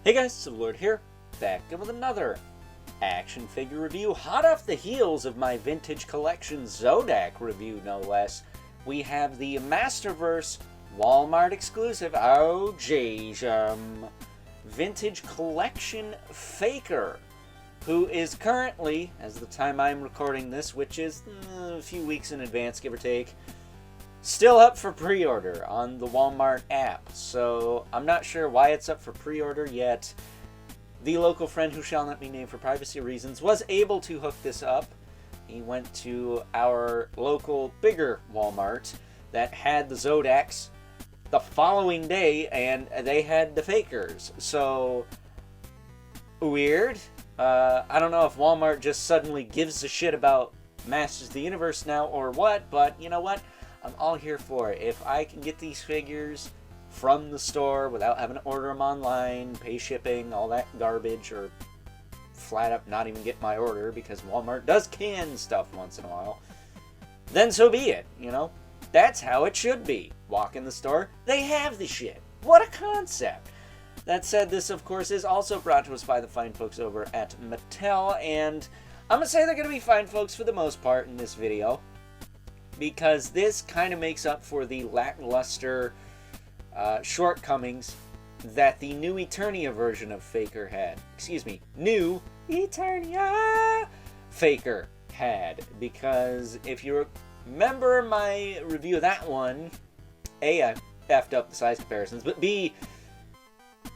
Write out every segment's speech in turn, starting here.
Hey guys, Civilord here, back with another action figure review, hot off the heels of my vintage collection Zodak review, no less. We have the Masterverse Wal-Mart exclusive, oh geez, vintage collection Faker, who is currently, as the time I'm recording this, which is a few weeks in advance, give or take, still up for pre-order on the Wal-Mart app. So I'm not sure why it's up for pre-order yet. The local friend, who shall not be named for privacy reasons, was able to hook this up. He went to our local bigger Walmart that had the Zodaks the following day, and they had the Fakers. So weird. I don't know if Walmart just suddenly gives a shit about Masters of the Universe now or what, but you know what? I'm all here for it. If I can get these figures from the store without having to order them online, pay shipping, all that garbage, or flat up not even get my order because Walmart does can stuff once in a while, then so be it, you know? That's how it should be. Walk in the store, they have the shit. What a concept! That said, this of course is also brought to us by the fine folks over at Mattel, and I'm gonna say they're gonna be fine folks for the most part in this video, because this kind of makes up for the lackluster shortcomings that the new Eternia version of Faker had. Excuse me, new Eternia Faker had. Because if you remember my review of that one, A, I effed up the size comparisons, but B,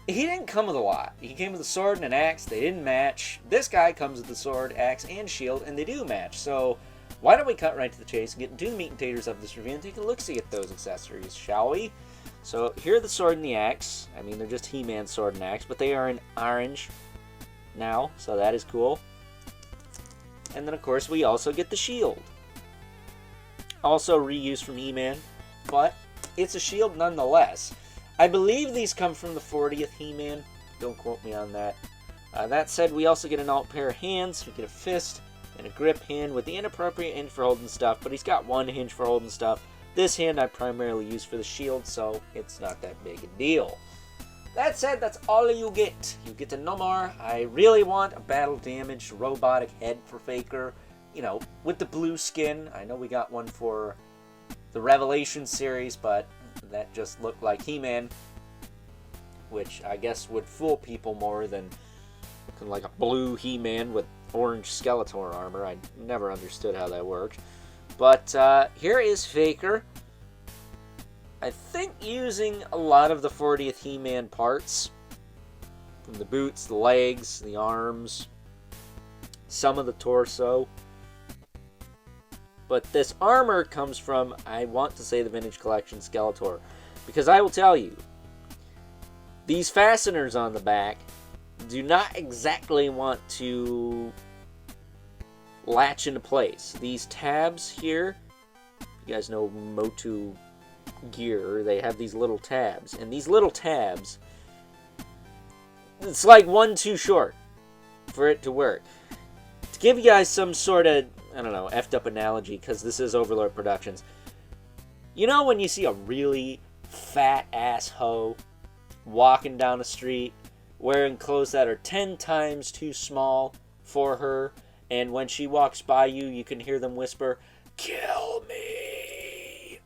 he didn't come with a lot. He came with a sword and an axe. They didn't match. This guy comes with the sword, axe, and shield, and they do match. So why don't we cut right to the chase and get into the meat and taters of this review and take a look-see at those accessories, shall we? So here are the sword and the axe. I mean, they're just He-Man sword and axe, but they are in orange now, so that is cool. And then, of course, we also get the shield. Also reused from He-Man, but it's a shield nonetheless. I believe these come from the 40th He-Man. Don't quote me on that. That said, we also get an alt pair of hands. We get a fist and a grip hand with the inappropriate hinge for holding stuff, but he's got one hinge for holding stuff. This hand I primarily use for the shield, so it's not that big a deal. That said, that's all you get. You get to no more. I really want a battle-damaged robotic head for Faker, you know, with the blue skin. I know we got one for the Revelation series, but that just looked like He-Man, which I guess would fool people more than looking like a blue He-Man with orange Skeletor armor. I never understood how that worked. But here is Faker. I think using a lot of the 40th He-Man parts. From the boots, the legs, the arms, some of the torso. But this armor comes from, I want to say, the Vintage Collection Skeletor. Because I will tell you, these fasteners on the back do not exactly want to latch into place. These tabs here, you guys know Motu gear, they have these little tabs. And these little tabs, it's like one too short for it to work. To give you guys some sort of, I don't know, effed up analogy, because this is Overlord Productions. You know when you see a really fat ass hoe walking down the street wearing clothes that are 10 times too small for her, and when she walks by you, you can hear them whisper, "Kill me."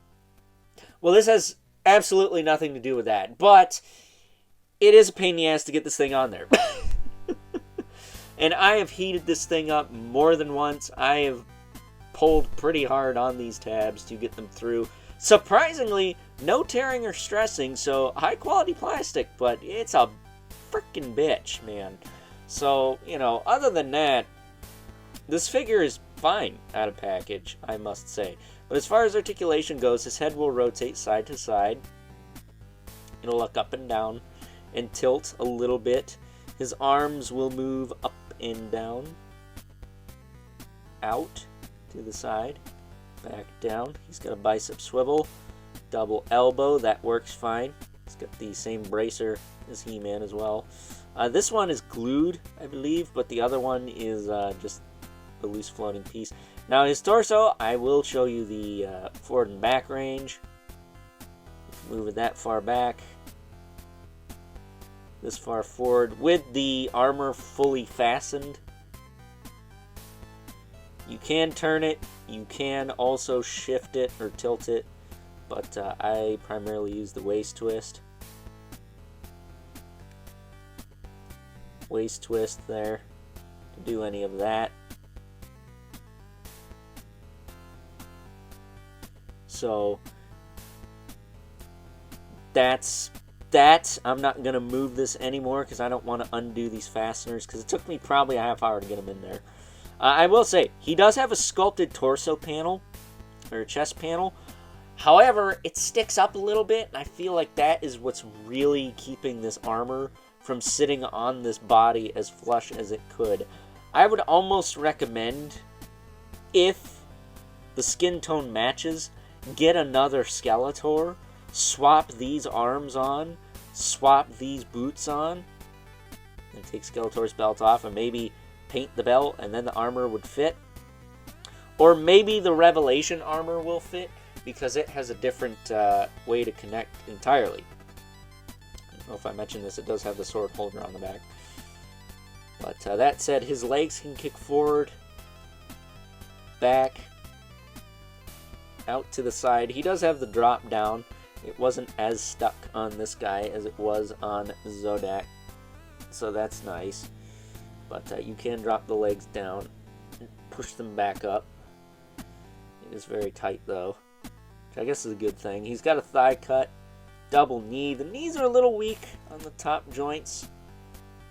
Well, this has absolutely nothing to do with that, but it is a pain in the ass to get this thing on there. And I have heated this thing up more than once. I have pulled pretty hard on these tabs to get them through. Surprisingly, no tearing or stressing, so high quality plastic, but it's a freaking bitch, man. So, you know, other than that, this figure is fine out of package, I must say. But as far as articulation goes, his head will rotate side to side. It'll look up and down and tilt a little bit. His arms will move up and down, out to the side, back down. He's got a bicep swivel, double elbow, that works fine. He's got the same bracer as He-Man as well. This one is glued, I believe, but the other one is just a loose floating piece. Now his torso, I will show you the forward and back range. Move it that far back. this far forward with the armor fully fastened. You can turn it, you can also shift it or tilt it, but I primarily use the waist twist. Waist twist there to do any of that. So that's that. I'm not going to move this anymore because I don't want to undo these fasteners because it took me probably a half hour to get them in there. I will say, he does have a sculpted torso panel, or chest panel. However, it sticks up a little bit, and I feel like that is what's really keeping this armor from sitting on this body as flush as it could. I would almost recommend, if the skin tone matches, get another Skeletor, swap these arms on, swap these boots on, and take Skeletor's belt off, and maybe paint the belt, and then the armor would fit. Or maybe the Revelation armor will fit, because it has a different way to connect entirely. I don't know if I mentioned this, it does have the sword holder on the back. But that said, his legs can kick forward, back, out to the side. He does have the drop down. It wasn't as stuck on this guy as it was on Zodak, so that's nice. But you can drop the legs down and push them back up. It is very tight though, which I guess is a good thing. He's got a thigh cut, double knee. The knees are a little weak on the top joints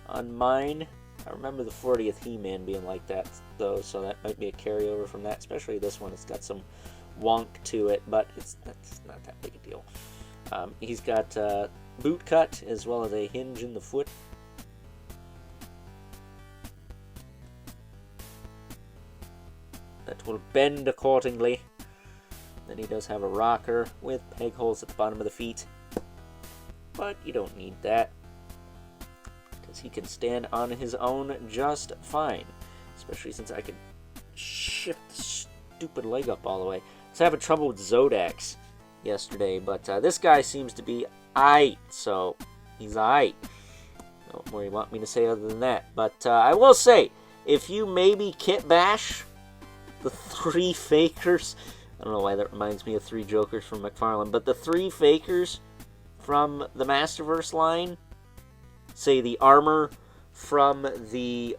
on mine. I remember the 40th He-Man being like that though, so that might be a carryover from that, especially this one. It's got some wonk to it, but that's not that big a deal. He's got boot cut as well as a hinge in the foot. That will bend accordingly. Then he does have a rocker with peg holes at the bottom of the feet, but you don't need that because he can stand on his own just fine, especially since I could shift the stupid leg up all the way. I was having trouble with Zodaks yesterday, but this guy seems to be aight, so he's aight. No more you want me to say other than that. But I will say, if you maybe kit bash the 3 Fakers, I don't know why that reminds me of 3 Jokers from McFarlane, but the 3 Fakers from the Masterverse line, say the armor from the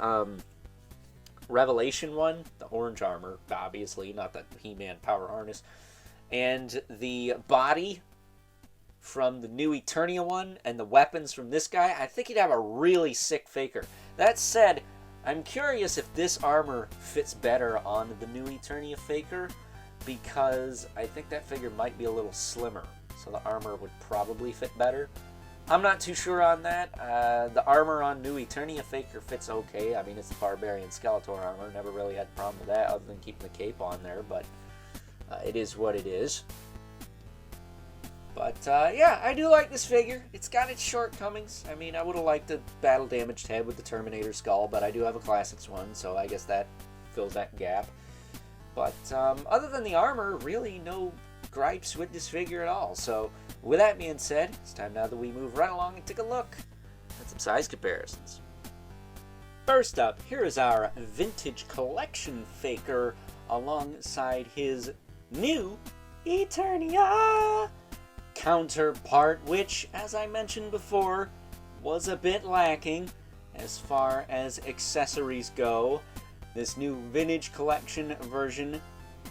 Revelation one, the orange armor, obviously, not the He-Man power harness, and the body from the new Eternia one, and the weapons from this guy, I think he'd have a really sick Faker. That said, I'm curious if this armor fits better on the new Eternia Faker, because I think that figure might be a little slimmer, so the armor would probably fit better. I'm not too sure on that. The armor on new Eternia Faker fits okay. I mean, it's the Barbarian Skeletor armor. Never really had a problem with that other than keeping the cape on there, but it is what it is. But yeah, I do like this figure. It's got its shortcomings. I mean, I would have liked the battle damaged head with the Terminator skull, but I do have a Classics one, so I guess that fills that gap. But other than the armor, really no gripes with this figure at all. So with that being said, it's time now that we move right along and take a look at some size comparisons. First up, here is our Vintage Collection Faker alongside his new Eternia counterpart, which, as I mentioned before, was a bit lacking as far as accessories go. This new Vintage Collection version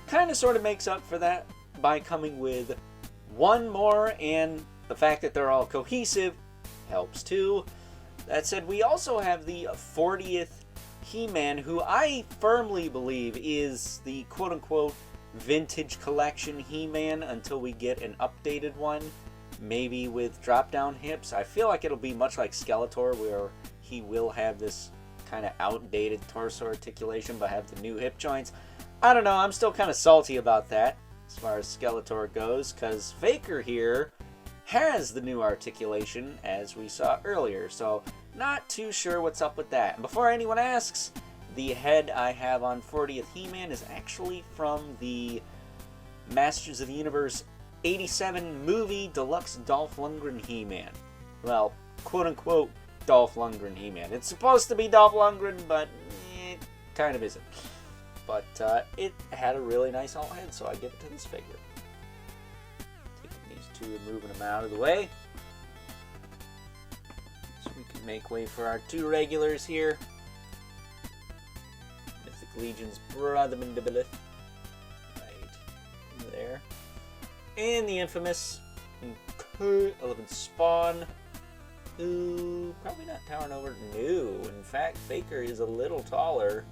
kind of sort of makes up for that by coming with one more, and the fact that they're all cohesive helps too. That said, we also have the 40th He-Man, who I firmly believe is the quote-unquote Vintage Collection He-Man until we get an updated one, maybe with drop-down hips. I feel like it'll be much like Skeletor, where he will have this kind of outdated torso articulation but have the new hip joints. I don't know, I'm still kind of salty about that as far as Skeletor goes, because Faker here has the new articulation as we saw earlier, so not too sure what's up with that. And before anyone asks, the head I have on 40th He-Man is actually from the Masters of the Universe 87 movie Deluxe Dolph Lundgren He-Man. Well, quote-unquote Dolph Lundgren He-Man. It's supposed to be Dolph Lundgren, but it kind of isn't. But it had a really nice alt head, so I give it to this figure. Taking these two and moving them out of the way. So we can make way for our two regulars here. Mythic Legion's Brother Mandibulith. Right there. And the infamous 11 Spawn. Ooh, probably not towering over. No. In fact, Faker is a little taller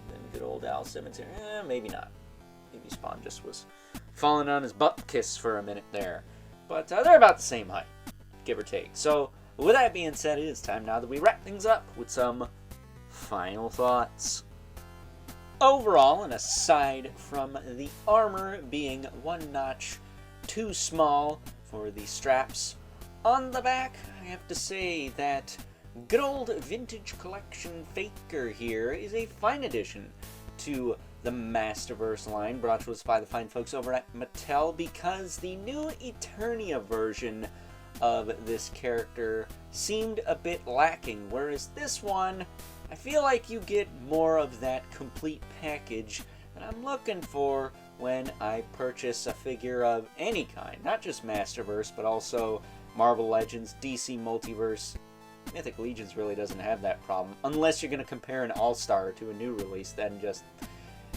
than good old Al Cemetery. Maybe not. Maybe Spawn just was falling on his butt kiss for a minute there. But they're about the same height, give or take. So, with that being said, it is time now that we wrap things up with some final thoughts. Overall, and aside from the armor being one notch too small for the straps on the back, I have to say that good old vintage collection Faker here is a fine addition to the Masterverse line brought to us by the fine folks over at Mattel, because the new Eternia version of this character seemed a bit lacking, whereas this one, I feel like you get more of that complete package that I'm looking for when I purchase a figure of any kind, not just Masterverse, but also Marvel Legends, DC Multiverse. Mythic Legions really doesn't have that problem, unless you're going to compare an All-Star to a new release, then just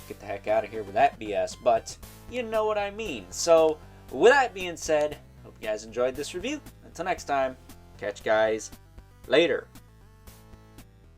get the heck out of here with that BS, but you know what I mean. So, with that being said, hope you guys enjoyed this review. Until next time, catch you guys later.